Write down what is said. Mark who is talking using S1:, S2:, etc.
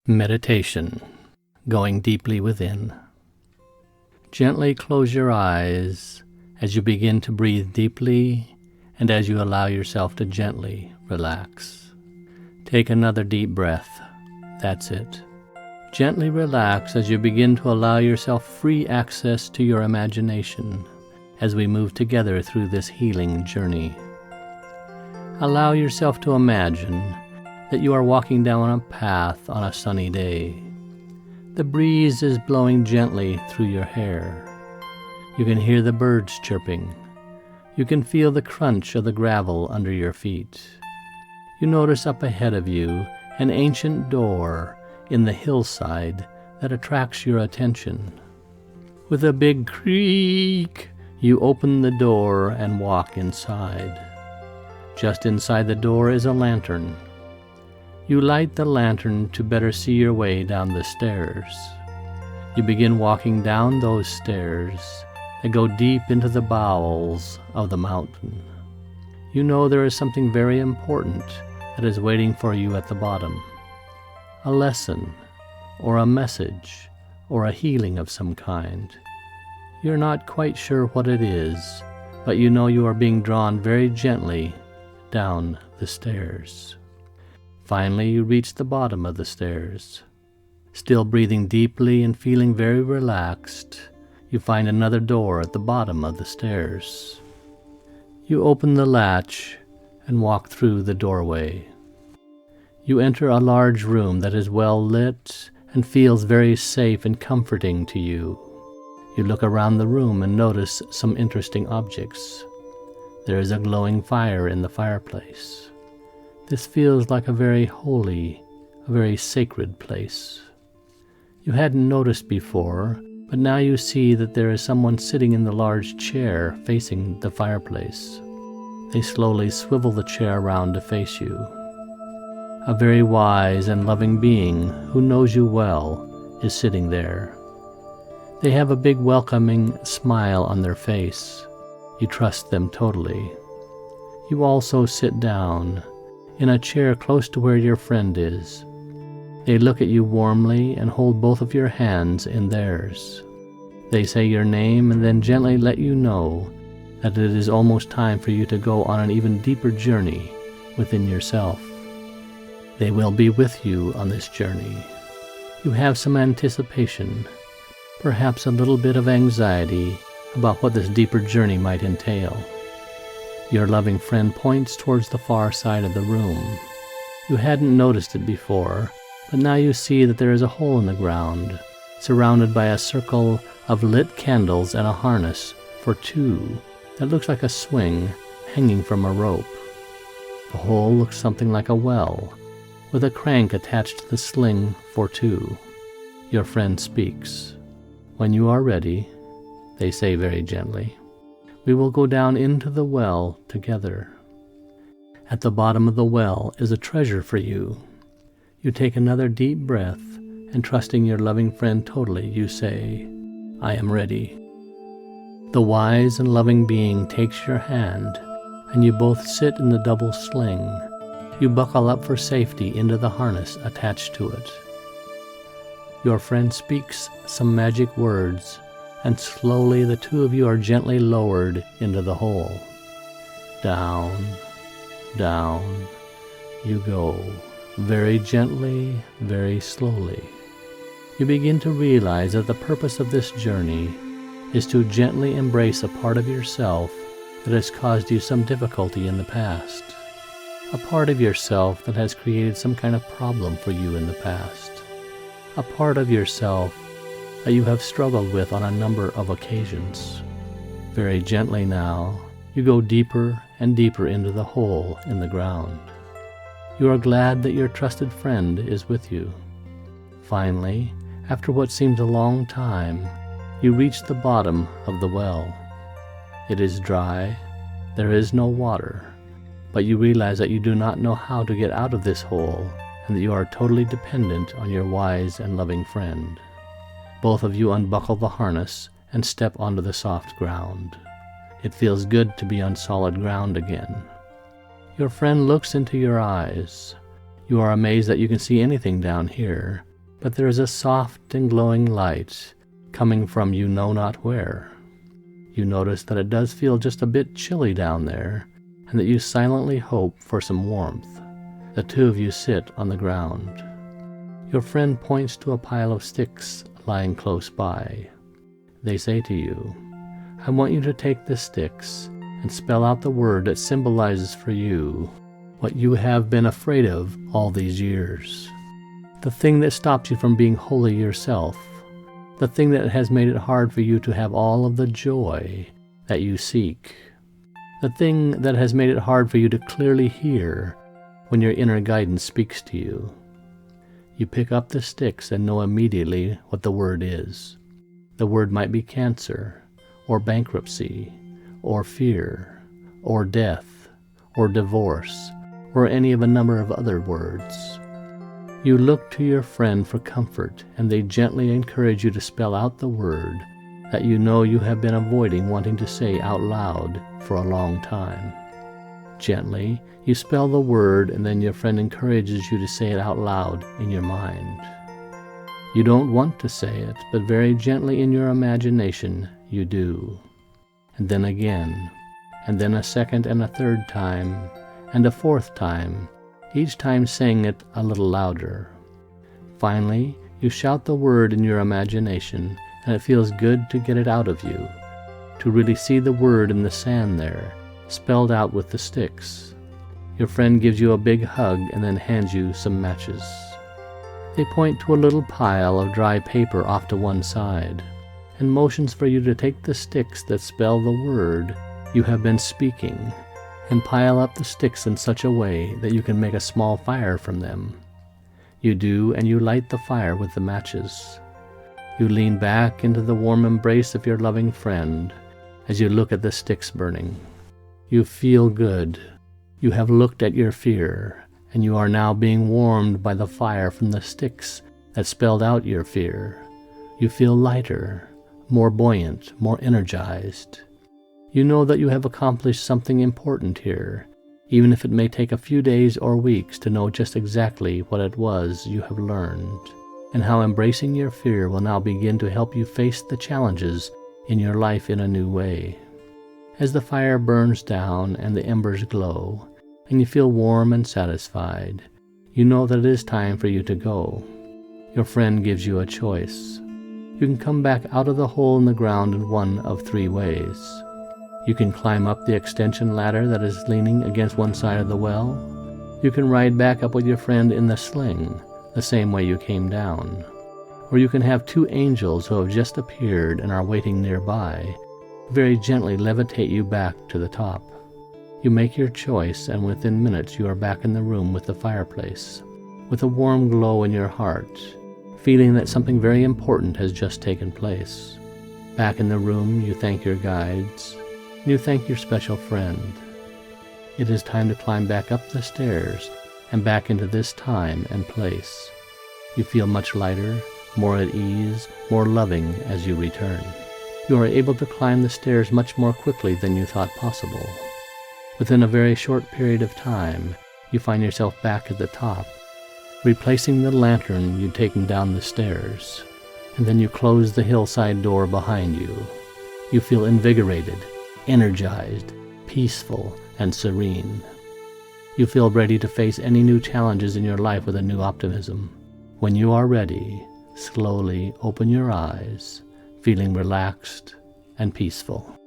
S1: Meditation, going deeply within. Gently close your eyes as you begin to breathe deeply and as you allow yourself to gently relax. Take another deep breath. That's it. Gently relax as you begin to allow yourself free access to your imagination as we move together through this healing journey. Allow yourself to imagine that you are walking down a path on a sunny day. The breeze is blowing gently through your hair. You can hear the birds chirping. You can feel the crunch of the gravel under your feet. You notice up ahead of you an ancient door in the hillside that attracts your attention. With a big creak, you open the door and walk inside. Just inside the door is a lantern. You light the lantern to better see your way down the stairs. You begin walking down those stairs that go deep into the bowels of the mountain. You know there is something very important that is waiting for you at the bottom. A lesson, or a message, or a healing of some kind. You're not quite sure what it is, but you know you are being drawn very gently down the stairs. Finally, you reach the bottom of the stairs. Still breathing deeply and feeling very relaxed, you find another door at the bottom of the stairs. You open the latch and walk through the doorway. You enter a large room that is well lit and feels very safe and comforting to you. You look around the room and notice some interesting objects. There is a glowing fire in the fireplace. This feels like a very holy, a very sacred place. You hadn't noticed before, but now you see that there is someone sitting in the large chair facing the fireplace. They slowly swivel the chair around to face you. A very wise and loving being who knows you well is sitting there. They have a big welcoming smile on their face. You trust them totally. You also sit down in a chair close to where your friend is. They look at you warmly and hold both of your hands in theirs. They say your name and then gently let you know that it is almost time for you to go on an even deeper journey within yourself. They will be with you on this journey. You have some anticipation, perhaps a little bit of anxiety about what this deeper journey might entail. Your loving friend points towards the far side of the room. You hadn't noticed it before, but now you see that there is a hole in the ground, surrounded by a circle of lit candles and a harness for two that looks like a swing hanging from a rope. The hole looks something like a well, with a crank attached to the sling for two. Your friend speaks. When you are ready, they say very gently, we will go down into the well together. At the bottom of the well is a treasure for you. You take another deep breath, and trusting your loving friend totally, you say, I am ready. The wise and loving being takes your hand, and you both sit in the double sling. You buckle up for safety into the harness attached to it. Your friend speaks some magic words, and slowly the two of you are gently lowered into the hole. Down, down you go, very gently, very slowly. You begin to realize that the purpose of this journey is to gently embrace a part of yourself that has caused you some difficulty in the past, a part of yourself that has created some kind of problem for you in the past, a part of yourself that you have struggled with on a number of occasions. Very gently now, you go deeper and deeper into the hole in the ground. You are glad that your trusted friend is with you. Finally, after what seems a long time, you reach the bottom of the well. It is dry, there is no water, but you realize that you do not know how to get out of this hole and that you are totally dependent on your wise and loving friend. Both of you unbuckle the harness and step onto the soft ground. It feels good to be on solid ground again. Your friend looks into your eyes. You are amazed that you can see anything down here, but there is a soft and glowing light coming from you know not where. You notice that it does feel just a bit chilly down there, and that you silently hope for some warmth. The two of you sit on the ground. Your friend points to a pile of sticks lying close by. They say to you, "I want you to take the sticks and spell out the word that symbolizes for you what you have been afraid of all these years. The thing that stops you from being wholly yourself. The thing that has made it hard for you to have all of the joy that you seek. The thing that has made it hard for you to clearly hear when your inner guidance speaks to you." You pick up the sticks and know immediately what the word is. The word might be cancer, or bankruptcy, or fear, or death, or divorce, or any of a number of other words. You look to your friend for comfort, and they gently encourage you to spell out the word that you know you have been avoiding wanting to say out loud for a long time. Gently, you spell the word, and then your friend encourages you to say it out loud in your mind. You don't want to say it, but very gently in your imagination you do. And then again, and then a second and a third time, and a fourth time, each time saying it a little louder. Finally, you shout the word in your imagination, and it feels good to get it out of you, to really see the word in the sand there, spelled out with the sticks. Your friend gives you a big hug and then hands you some matches. They point to a little pile of dry paper off to one side, and motions for you to take the sticks that spell the word you have been speaking, and pile up the sticks in such a way that you can make a small fire from them. You do, and you light the fire with the matches. You lean back into the warm embrace of your loving friend as you look at the sticks burning. You feel good. You have looked at your fear, and you are now being warmed by the fire from the sticks that spelled out your fear. You feel lighter, more buoyant, more energized. You know that you have accomplished something important here, even if it may take a few days or weeks to know just exactly what it was you have learned, and how embracing your fear will now begin to help you face the challenges in your life in a new way. As the fire burns down and the embers glow, and you feel warm and satisfied, you know that it is time for you to go. Your friend gives you a choice. You can come back out of the hole in the ground in one of three ways. You can climb up the extension ladder that is leaning against one side of the well. You can ride back up with your friend in the sling, the same way you came down. Or you can have two angels who have just appeared and are waiting nearby, very gently levitate you back to the top. You make your choice, and within minutes you are back in the room with the fireplace, with a warm glow in your heart, feeling that something very important has just taken place. Back in the room, you thank your guides. You thank your special friend. It is time to climb back up the stairs and back into this time and place. You feel much lighter, more at ease, more loving as you return. You are able to climb the stairs much more quickly than you thought possible. Within a very short period of time, you find yourself back at the top, replacing the lantern you'd taken down the stairs, and then you close the hillside door behind you. You feel invigorated, energized, peaceful, and serene. You feel ready to face any new challenges in your life with a new optimism. When you are ready, slowly open your eyes, feeling relaxed and peaceful.